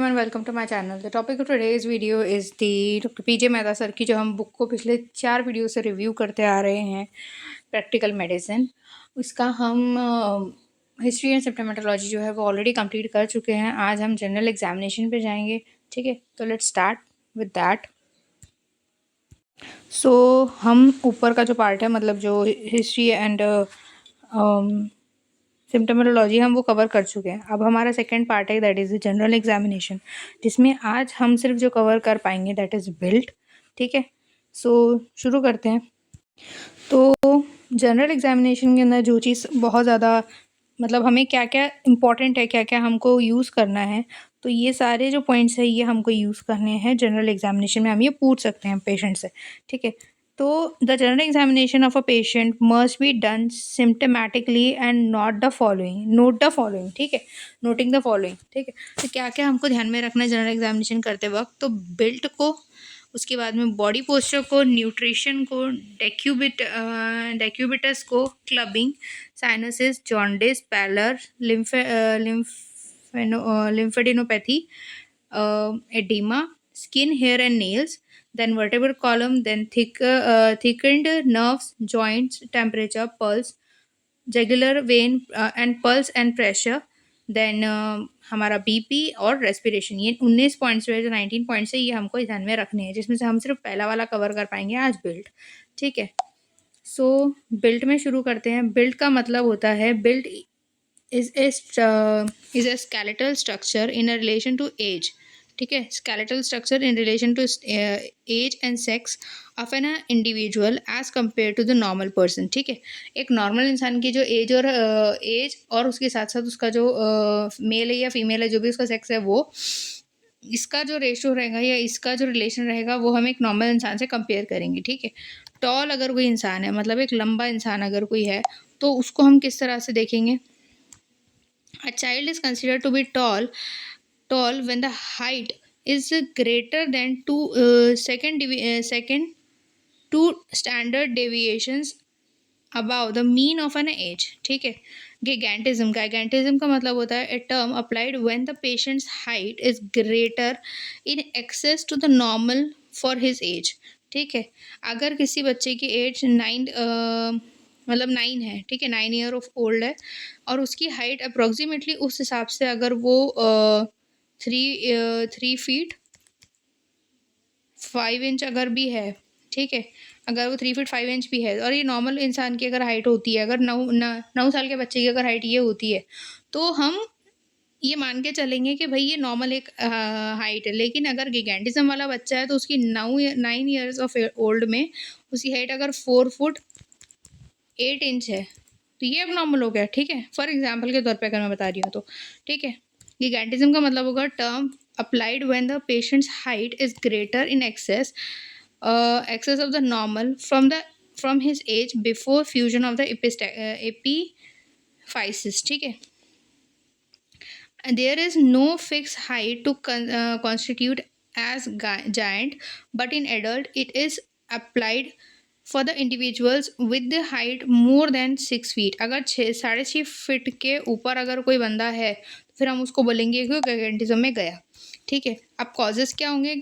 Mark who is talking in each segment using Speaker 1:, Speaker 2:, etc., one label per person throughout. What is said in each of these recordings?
Speaker 1: everyone, welcome to my channel. The topic of today's video is the Dr. PJ Mehta sir की जो हम book को पिछले 4 video से रिव्यू करते आ रहे हैं, प्रैक्टिकल मेडिसिन। उसका हम हिस्ट्री एंड सिम्प्टोमेटोलॉजी जो है वो ऑलरेडी कंप्लीट कर चुके हैं। आज हम जनरल एग्जामिनेशन पे जाएंगे, ठीक है। तो लेट्स स्टार्ट विद दैट। सो हम ऊपर का जो पार्ट है, मतलब जो हिस्ट्री एंड सिम्प्टोमेटोलॉजी हम वो कवर कर चुके हैं। अब हमारा सेकंड पार्ट है, that is the general examination, जिसमें आज हम सिर्फ जो कवर कर पाएंगे दैट इज़ बिल्ट, ठीक है। सो शुरू करते हैं। तो जनरल एग्जामिनेशन के अंदर जो चीज़ बहुत ज़्यादा, मतलब हमें क्या क्या इम्पॉर्टेंट है, क्या क्या हमको यूज़ करना है, तो ये सारे जो पॉइंट्स है ये हमको यूज़ करने हैं जनरल एग्जामिनेशन में। हम ये पूछ सकते हैं पेशेंट से, ठीक है। तो the general examination of a patient must be done symptomatically and note the following, ठीक है। नोटिंग द फॉलोइंग, ठीक है। तो क्या क्या हमको ध्यान में रखना है जनरल एग्जामिनेशन करते वक्त? तो बिल्ट को, उसके बाद में बॉडी पोस्चर को, न्यूट्रिशन को, डेक्यूबिटस को, clubbing, cyanosis, jaundice, pallor, lymphadenopathy, oedema, skin, hair and nails, then vertebral column, then thickened nerves, joints, temperature, pulse, jugular vein and pulse and pressure, then हमारा BP और respiration. ये 19 points है, जो 19 points है ये हमको ध्यान में रखने हैं, जिसमें से हम सिर्फ पहला वाला कवर कर पाएंगे आज, बिल्ट, ठीक है। सो बिल्ट में शुरू करते हैं। बिल्ट का मतलब होता है, built is a skeletal structure in relation to age, ठीक है। Skeletal structure in relation to age and sex of an individual as compare to the normal person, ठीक है। एक नॉर्मल इंसान की जो एज और उसके साथ साथ उसका जो मेल है या फीमेल है, जो भी उसका सेक्स है, वो इसका जो रेशो रहेगा या इसका जो रिलेशन रहेगा वो हम एक नॉर्मल इंसान से कंपेयर करेंगे, ठीक है। टॉल अगर कोई इंसान है, मतलब एक लंबा इंसान अगर कोई है, तो उसको हम किस तरह से देखेंगे? A child is considered to be tall when the height is greater than second two standard deviations above the mean of an age, ठीक है। gigantism का मतलब होता है a term applied when the patient's height is greater in excess to the normal for his age, ठीक है। अगर किसी बच्चे की एज 9 है, ठीक है, 9 ईयर ऑफ ओल्ड है, और उसकी हाइट अप्रोक्सीमेटली उस हिसाब से अगर वो 3 फीट 5 इंच अगर भी है, ठीक है, अगर वो 3 फीट 5 इंच भी है, और ये नॉर्मल इंसान की अगर हाइट होती है, अगर 9 साल के बच्चे की अगर हाइट ये होती है, तो हम ये मान के चलेंगे कि भाई ये नॉर्मल एक हाइट है। लेकिन अगर गिगेंटिज्म वाला बच्चा है, तो उसकी 9 ईयर्स ऑफ ओल्ड में उसकी हाइट अगर 4 फुट 8 इंच है, तो ये अब नॉर्मल हो गया, ठीक है। फॉर एग्जाम्पल के तौर पे अगर मैं बता रही हूँ तो, ठीक है। गिगेंटिज्म का मतलब होगा term applied when the patients height is greater in excess of the normal from his age before fusion of the epiphysis, ठीक है। There is no fixed height to constitute as giant, but in adult it is applied for the individuals with the height more than 6 feet. अगर 6.5 feet के ऊपर अगर कोई बंदा है, तो फिर हम उसको बोलेंगे कि गिगेंटिज्म में गया, ठीक है। अब कॉजेस क्या होंगे?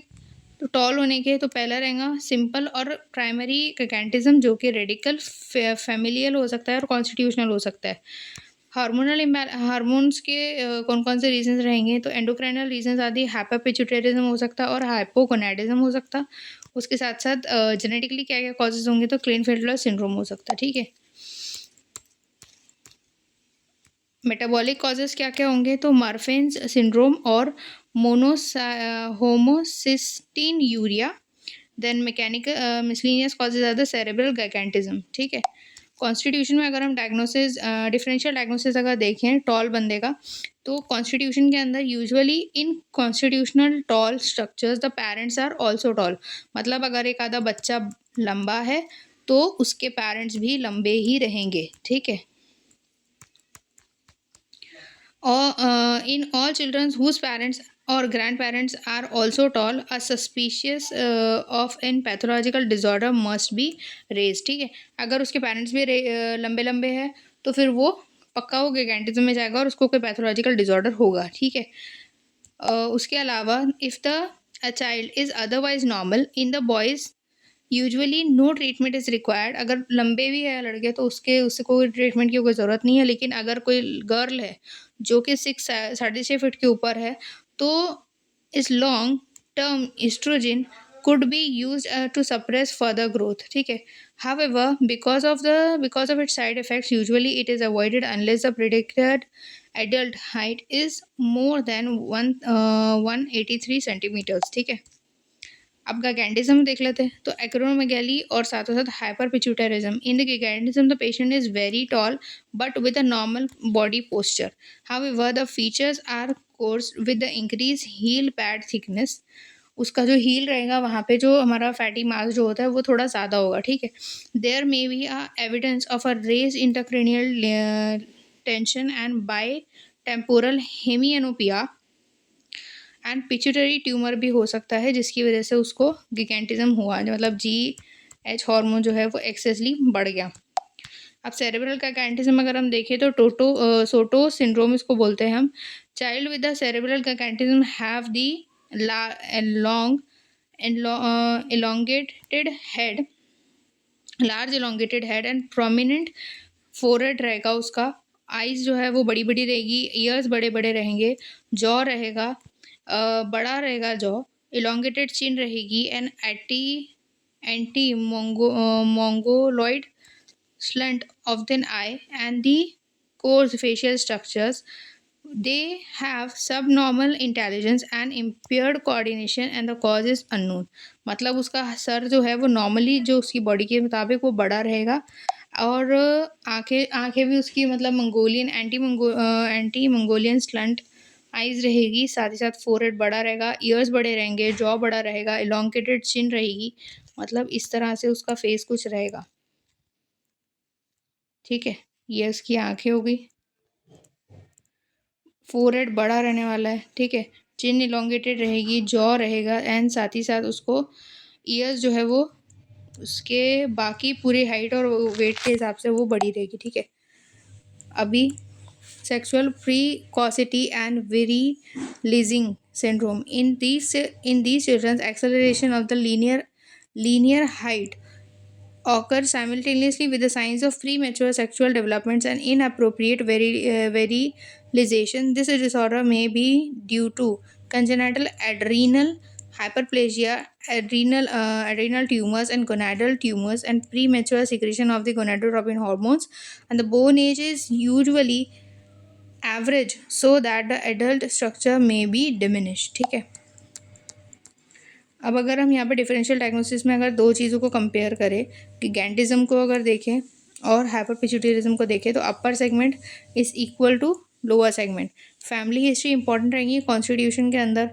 Speaker 1: तो टॉल होने के, तो पहला रहेगा सिंपल और प्राइमरी गिगेंटिज्म, जो कि रेडिकल, फैमिलियल हो सकता है और कॉन्स्टिट्यूशनल हो सकता है। हार्मोन्स के कौन कौन से रीजंस रहेंगे? तो एंडोक्राइनल रीजंस आदि, हाइपरपिट्यूटेरिज्म हो सकता है और हाइपोगोनाडिज्म हो सकता। उसके साथ साथ जेनेटिकली क्या क्या कॉजेज होंगे? तो क्लीनफेल्टर सिंड्रोम हो सकता है, ठीक है। मेटाबॉलिक कॉजेज क्या क्या होंगे? तो मार्फेन सिंड्रोम और homocystinuria. Then mechanical miscellaneous causes are the cerebral gigantism, ठीक है। कॉन्स्टिट्यूशन में अगर हम डायग्नोसिस, डिफरेंशियल डायग्नोसिस अगर देखें टॉल बंदे का, तो कॉन्स्टिट्यूशन के अंदर usually in constitutional tall structures the parents are also tall, मतलब अगर एक आधा बच्चा लंबा है तो उसके पेरेंट्स भी लंबे ही रहेंगे, ठीक है। और in all childrens whose parents और grand parents are also tall, a suspicious of an pathological disorder must be raise, ठीक है। अगर उसके पेरेंट्स भी लंबे लंबे हैं, तो फिर वो पक्का वो गिगेंटिज्म में जाएगा और उसको कोई पैथोलॉजिकल डिजॉर्डर होगा, ठीक है। उसके अलावा if the a child is otherwise normal in the boys usually no treatment is required. अगर लंबे भी है लड़के तो उससे कोई ट्रीटमेंट की कोई ज़रूरत नहीं है, लेकिन अगर कोई गर्ल है जो कि 6 साढ़े 6 फीट के ऊपर है, तो इस long term oestrogen could be used to suppress further growth, ठीक है। However, because of its side effects, usually it is avoided unless the predicted adult height is more than 183 centimetres, ठीक है। अब gigantism देख लेते हैं। तो एक्रोमेगाली और साथों साथ hyper pituitarism. In the gigantism the patient is very tall but with a normal body posture. However, the features are coarse with the increased heel pad thickness. उसका जो हील रहेगा वहाँ पे जो हमारा फैटी मास जो होता है वो थोड़ा ज़्यादा होगा, ठीक है। There may be a evidence of a raise intracranial tension and bitemporal hemianopia and pituitary tumour भी हो सकता है, जिसकी वजह से उसको गिगेंटिज्म हुआ, मतलब GH हार्मोन जो है वो एक्सेसली बढ़ गया। अब सेरेब्रल कैकेंटिज्म अगर हम देखें तो सोटो सिंड्रोम इसको बोलते हैं हम। Child with the cerebral gigantism have the long elongated head, large elongated head and prominent forehead रहेगा उसका। आइज़ जो है वो बड़ी बड़ी रहेगी, ईयर्स बड़े बड़े रहेंगे, जॉ रहेगा बड़ा रहेगा जॉ, elongated चिन रहेगी and anti Mongoloid slant of the eye and the coarse facial structures. They have subnormal intelligence and impaired coordination and the cause is unknown. मतलब उसका सर जो है वो नॉर्मली जो उसकी बॉडी के मुताबिक वो बड़ा रहेगा, और आंखें आंखें भी उसकी मतलब Mongolian anti Mongolian slant eyes रहेगी, साथ ही साथ फोरहेड बड़ा रहेगा, ईयर्स बड़े रहेंगे, जॉ बड़ा रहेगा, इलोंगेटेड चिन रहेगी। मतलब इस तरह से उसका फेस कुछ रहेगा, ठीक है। ये उसकी आंखें हो गई, फोरहेड बड़ा रहने वाला है, ठीक है। चिन इलोंगेटेड रहेगी, जॉ रहेगा एंड साथ ही साथ उसको ईयर्स जो है वो उसके बाकी पूरी हाइट और वेट के हिसाब से वो बड़ी रहेगी, ठीक है। अभी sexual precocity and virilising syndrome in these children acceleration of the linear height occur simultaneously with the signs of premature sexual developments and inappropriate virilization. This disorder may be due to congenital adrenal hyperplasia, adrenal tumors, and gonadal tumors, and premature secretion of the gonadotropin hormones. And the bone age is usually average, so that the adult structure may be diminished. ठीक है। अब अगर हम यहाँ पे differential diagnosis में अगर दो चीज़ों को कंपेयर करें, कि गैंटिज्म को अगर देखें और हाइपरपिट्यूटरिज्म को देखें, तो upper segment is equal to lower segment. Family history important रहेंगी कॉन्स्टिट्यूशन के अंदर,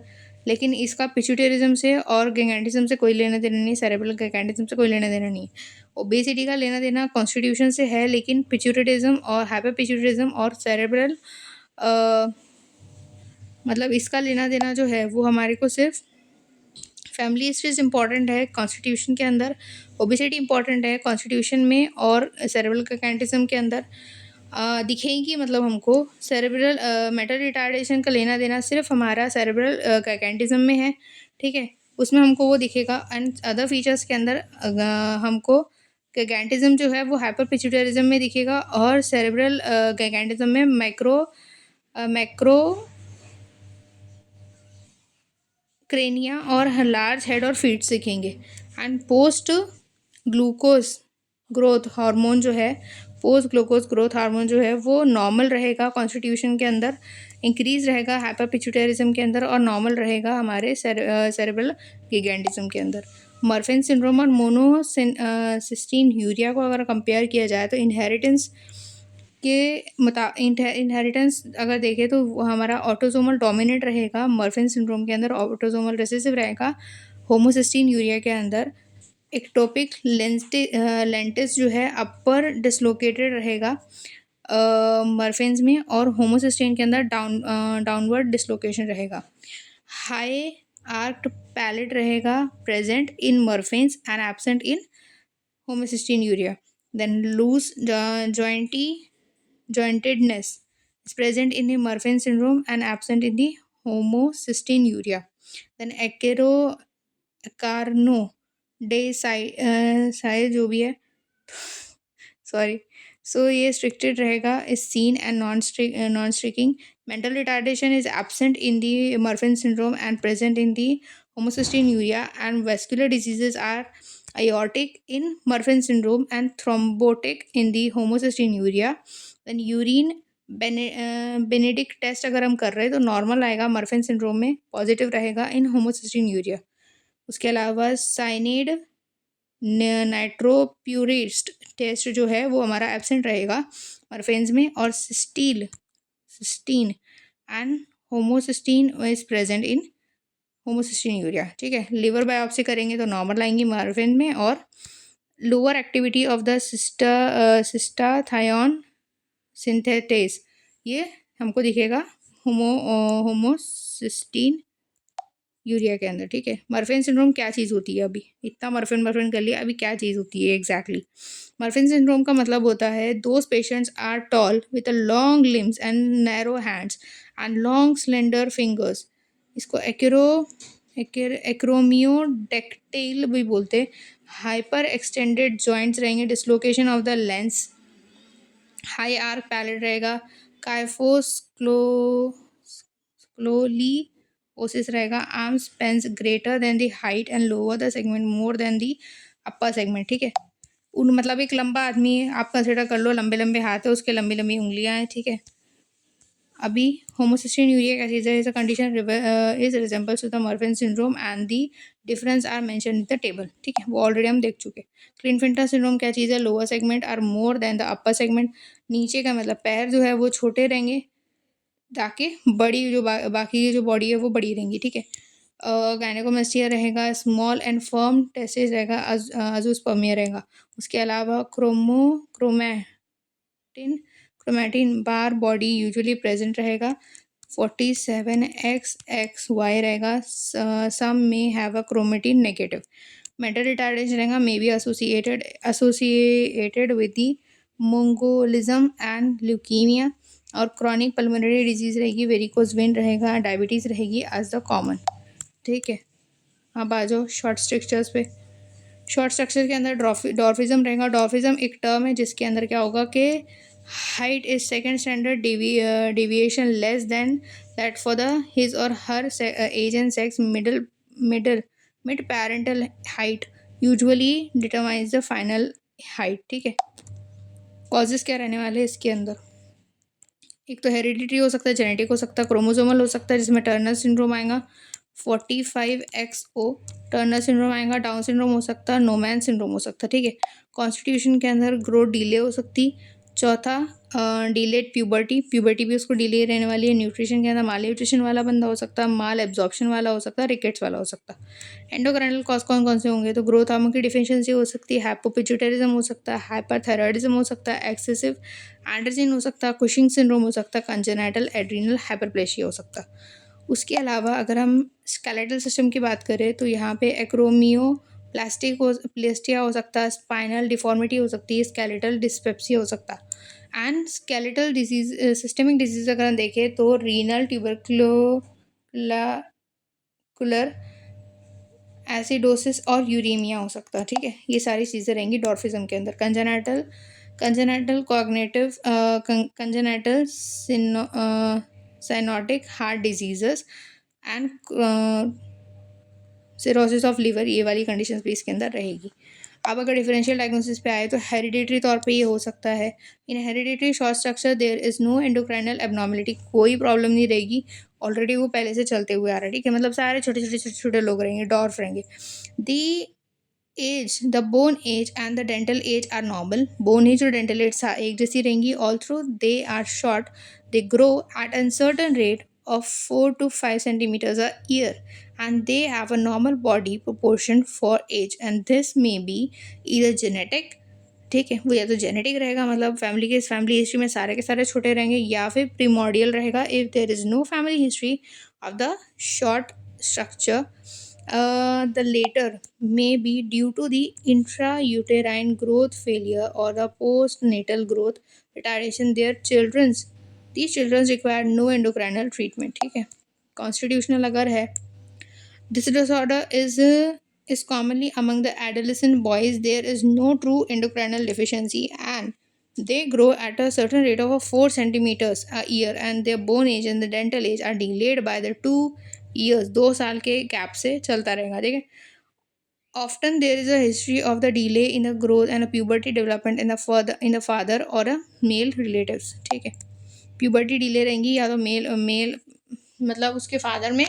Speaker 1: लेकिन इसका पिट्यूटरिज्म से और गैंटिज्म से कोई लेना देना नहीं, सेरेब्रल गैंटिज्म से कोई लेना देना नहीं। ओबेसिटी का लेना देना कॉन्स्टिट्यूशन से है, लेकिन पिट्यूटरिज्म और हाइपरपिट्यूटरिज्म और सेरेब्रल मतलब इसका लेना देना जो है वो हमारे को सिर्फ फैमिली हिस्ट्रीज इंपॉर्टेंट है कॉन्स्टिट्यूशन के अंदर, ओबेसिटी इंपॉर्टेंट है कॉन्स्टिट्यूशन में और सेरेब्रल कैकेंटिज्म के अंदर दिखेगी। मतलब हमको सेरेब्रल मेंटल रिटार्डेशन का लेना देना सिर्फ हमारा सेरेब्रल कैकेंटिज्म में है, ठीक है, उसमें हमको वो दिखेगा। एंड अदर फीचर्स के अंदर हमको कैकेंटिज्म जो है वो हाइपर पिट्यूटरिज्म में दिखेगा और सेरेब्रल कैकेंटिज्म में मैक्रो क्रेनिया और लार्ज हेड और फीट सीखेंगे। And post glucose growth hormone जो है पोस्ट ग्लूकोज ग्रोथ हार्मोन जो है वो नॉर्मल रहेगा कॉन्स्टिट्यूशन के अंदर, इंक्रीज रहेगा हाइपर पिट्यूटरिज्म के अंदर और नॉर्मल रहेगा हमारे सेरेब्रल गिगेंटिज्म के अंदर। मर्फिन सिंड्रोम और मोनोसिस्टीन यूरिया को अगर कंपेयर किया जाए तो इनहेरिटेंस इनहेरिटेंस अगर देखें तो वो हमारा ऑटोसोमल डोमिनेंट रहेगा, मर्फिन सिंड्रोम के अंदर ऑटोसोमल रिसेसिव रहेगा, होमोसिस्टीन यूरिया के अंदर एक्टोपिक लेंटिस जो है अपर डिसलोकेटेड रहेगा मर्फिन्स में, और होमोसिस्टीन के अंदर डाउनवर्ड डिसलोकेशन रहेगा। हाई आर्क्ड पैलेट रहेगा present in Marfan's and absent in homocysteine urea. Then loose jointedness is present in the Murphy syndrome and absent in the homocystinuria. Then carno डे size जो भी है, sorry, so ये restricted रहेगा, is seen and non striking. Mental retardation is absent in the Marfan syndrome and present in the homocystinuria, and vascular diseases are aortic in Marfan syndrome and thrombotic in the homocystinuria. then urine Benedict test अगर हम कर रहे हैं तो normal आएगा morphine syndrome में, positive रहेगा इन होमोसिस्टिन्यूरिया. उसके अलावा साइनेड नाइट्रोप्यूरिस्ट टेस्ट जो है वो हमारा एब्सेंट रहेगा मर्फेन्स में, और cystine and homocysteine is present in homocystinuria. ठीक है, लिवर बायोप्सी करेंगे तो नॉर्मल आएंगी मॉर्फिन में, और lower activity of the cystathionine synthetase ये हमको दिखेगा होमोसिस्टीन यूरिया के अंदर. ठीक है, मर्फिन सिंड्रोम क्या चीज़ होती है, अभी इतना मर्फिन कर लिया, अभी क्या चीज़ होती है एग्जैक्टली. मर्फिन सिंड्रोम का मतलब होता है those patients are tall with a long limbs and narrow hands and long slender fingers. इसको एक्रोमियोडेक्टाइल भी बोलते हैं. हाइपर एक्सटेंडेड जॉइंट्स रहेंगे, dislocation of the lens, high arch palate रहेगा, काइफोस्क्लोली ओसिस रहेगा, arm spans greater than the height and lower the segment more than the upper segment. ठीक है, उन मतलब एक लंबा आदमी है, आप कंसिडर कर लो, लंबे लंबे हाथ है उसके, लंबी लंबी उंगलियां हैं. ठीक है, अभी होमोसिस्टिन्यूरिया क्या चीज़ है, is a condition is resembles to the Marfan syndrome and the difference are mention in the table. ठीक है, वो ऑलरेडी हम देख चुके. क्लिनफिल्टर सिंड्रोम क्या चीज़ है, lower segment are more than the upper segment. नीचे का मतलब पैर जो है वो छोटे रहेंगे ताकि बड़ी जो बाकी की जो बॉडी है वो बड़ी रहेंगी. ठीक है, गायनेकोमेस्टिया रहेगा, स्मॉल एंड फर्म टेस्टिस रहेगा, अजूस्पर्मिया रहेगा. उसके अलावा chromatin bar body usually present रहेगा, 47XXY रहेगा. Some may have a chromatin negative. Mental retardation रहेगा, may be associated with the mongolism and leukaemia. और क्रॉनिक पल्मोनरी डिजीज रहेगी, वेरिकोज वेन रहेगा, डायबिटीज़ रहेगी एज द कॉमन. ठीक है, अब आ जाओ शॉर्ट स्ट्रक्चर्स पे. शॉर्ट स्ट्रक्चर के अंदर डॉर्फिज्म रहेगा. डॉर्फिज्म एक टर्म है जिसके अंदर क्या होगा कि height is second standard deviation less than that for the his or her age and sex. Mid parental height usually determines the final height. ठीक है, कॉजेस क्या रहने वाले हैं इसके अंदर, एक तो हेरिडिटरी हो सकता है, जेनेटिक हो सकता है, क्रोमोसोमल हो सकता है जिसमें टर्नर सिंड्रोम आएगा, 45XO टर्नर सिंड्रोम आएगा, डाउन सिंड्रोम हो सकता है, नोमैन सिंड्रोम हो सकता है. ठीक है, कॉन्स्टिट्यूशन के अंदर ग्रोथ डिले हो सकती. चौथा डिलेड प्यूबर्टी भी उसको डिले रहने वाली है. न्यूट्रिशन के अंदर माल न्यूट्रिशन वाला बंदा हो सकता है, माल एब्जॉर्प्शन वाला हो सकता है, रिकेट्स वाला हो सकता है. एंडोक्राइनल कॉज कौन कौन से होंगे, तो ग्रोथ हार्मोन की डिफिशियंसी हो सकती है, हाइपोपिट्यूटरिज्म हो सकता है, हाइपरथायरॉयडिज्म हो सकता है, एक्सेसिव एंड्रोजन हो सकता है, कुशिंग सिंड्रोम हो सकता है, कंजेनाइटल एड्रीनल हाइपरप्लेशिया हो सकता है. उसके अलावा अगर हम स्केलेटल सिस्टम की बात करें तो यहाँ पे एक्रोमियो प्लास्टिया हो सकता है, स्पाइनल डिफॉर्मिटी हो सकती है, स्केलेटल डिस्पेप्सिया हो सकता है. And skeletal disease systemic disease अगर हम देखें तो रीनल ट्यूबरकुलर एसिडोसिस और यूरेमिया हो सकता है. ठीक है, ये सारी चीज़ें रहेंगी डॉर्फिज्म के अंदर. Congenital cyanotic heart diseases and cirrhosis of liver, ये वाली कंडीशंस भी इसके अंदर रहेगी. अब अगर डिफरेंशियल डायग्नोसिस पे आए तो हेरिडिटरी तौर पे ये हो सकता है. In hereditary short structure there is no endocrinal abnormality, कोई प्रॉब्लम नहीं रहेगी, ऑलरेडी वो पहले से चलते हुए आ रहा है. ठीक है, मतलब सारे छोटे लोग रहेंगे, डॉर्फ रहेंगे. दी the bone age and the dental age are normal. Bone age और dental age एक जैसी रहेंगी. Although they are short, they grow at a certain rate of 4 to 5 centimeters a year, and they have a normal body proportion for age, and this may be either genetic. ठीक है, वो या तो genetic रहेगा, मतलब family history में सारे के सारे छोटे रहेंगे, या फिर प्रीमोडियल रहेगा if there is no family history of the short structure. The later may be due to the intrauterine growth failure or the postnatal growth retardation. These children require no endocrinal treatment. ठीक है, constitutional अगर है, this disorder is commonly among the adolescent boys. There is no true endocrinal deficiency, and they grow at a certain rate of 4 centimeters a year, and their bone age and the dental age are delayed by the 2 years. 2 साल के gap से चलता रहेगा, ठीक है. Often there is a history of the delay in the growth and a puberty development in the father or a male relatives, ठीक है. Puberty delay रहेंगी या तो मेल मतलब उसके फादर में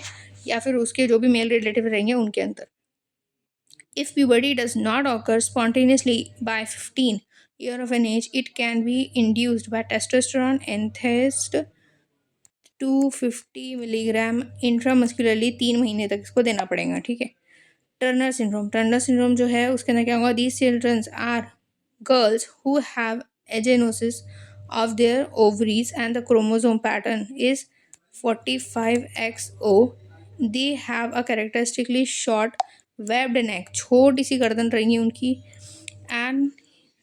Speaker 1: या फिर उसके जो भी मेल रिलेटिव रहेंगे उनके अंदर. If puberty does not occur spontaneously by 15 year of an age, it can be induced by testosterone enhanced 250 milligram intramuscularly 3 महीने तक इसको देना पड़ेगा, ठीक है. टर्नर सिंड्रोम जो है उसके अंदर क्या होगा, these childrens are girls who have agenesis of their ovaries and the chromosome pattern is 45XO. They have a characteristically short webbed neck, छोटी सी गर्दन रहेंगी उनकी, and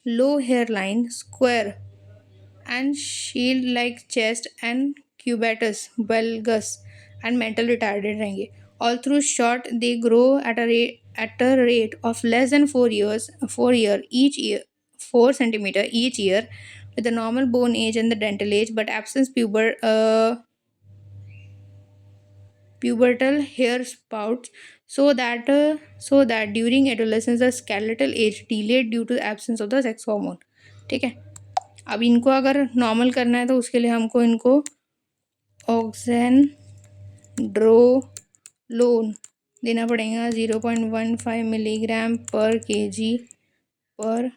Speaker 1: low hairline, square and shield like chest and cubitus valgus, and mental retarded रहेंगे. All through short, they grow at a rate of less than 4 year each year, 4 centimeter each year, with the normal bone age and the dental age, but absence pubertal hair sprouts, so that during adolescence the skeletal age delayed due to the absence of the sex hormone, ठीक है. अब इनको अगर normal करना है तो उसके लिए हमको इनको ऑक्सेंड्रोलोन देना पड़ेगा 0.15 मिलीग्राम पर केजी पर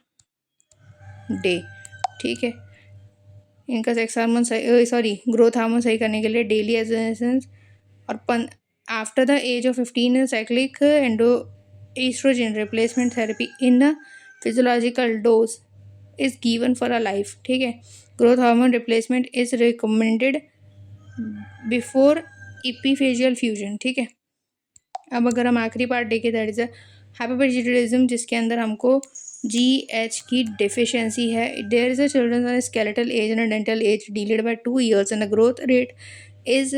Speaker 1: डे, ठीक है. इनका सेक्स हार्मोन ग्रोथ हार्मोन सही करने के लिए डेली एजोनेसेंस और after the age of 15 cyclic endo oestrogen replacement therapy in physiological dose is given for a life, ठीक है. Growth hormone replacement is recommended before epiphyseal fusion, ठीक है. अब अगर हम आखिरी पार्ट देखें, दैट इज हाइपोपाइरेडिज्म, जिसके अंदर हमको GH की डिफिशियंसी है. There is a children skeletal age and dental age delayed by 2 years and the growth rate is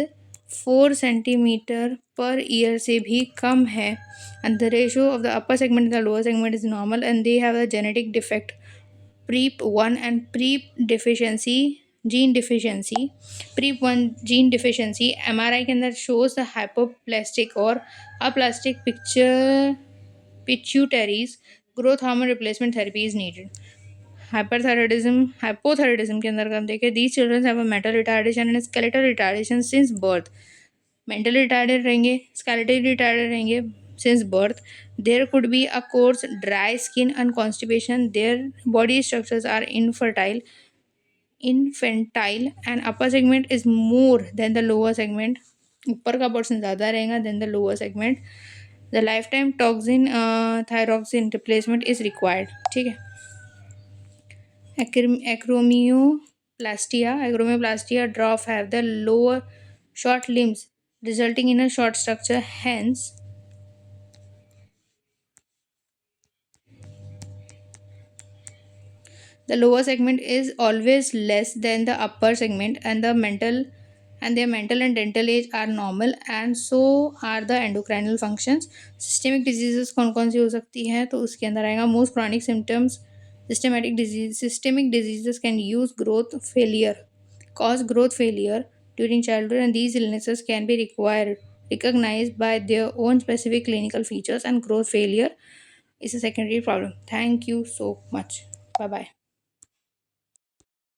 Speaker 1: 4 centimetre per year से भी कम है, and the ratio of the upper segment and the lower segment is normal, and they have a genetic defect PREP1 and gene deficiency. PREP1 gene deficiency MRI के अंदर shows the hypoplastic और aplastic pituitaries. Growth hormone replacement therapy is needed. Hypothyroidism के अंदर हम देखें, these children have a mental retardation and skeletal retardation since birth. Mentally retarded रहेंगे, skeletal retarded रहेंगे since birth. There could be a coarse, dry skin and constipation. Their body structures are infantile, and upper segment is more than the lower segment. ऊपर का portion ज़्यादा रहेगा than the lower segment. The lifetime toxin thyroxine replacement is required, ठीक है. Acromioplastia dwarf have the lower short limbs, resulting in a short structure. Hence, the lower segment is always less than the upper segment, and their mental and dental age are normal, and so are the endocrinal functions. Systemic diseases कौन कौन सी हो सकती हैं, तो उसके अंदर आएगा most chronic symptoms. Systemic diseases can cause growth failure during childhood, and these illnesses can be recognized by their own specific clinical features, and growth failure is a secondary problem. Thank you so much. Bye bye.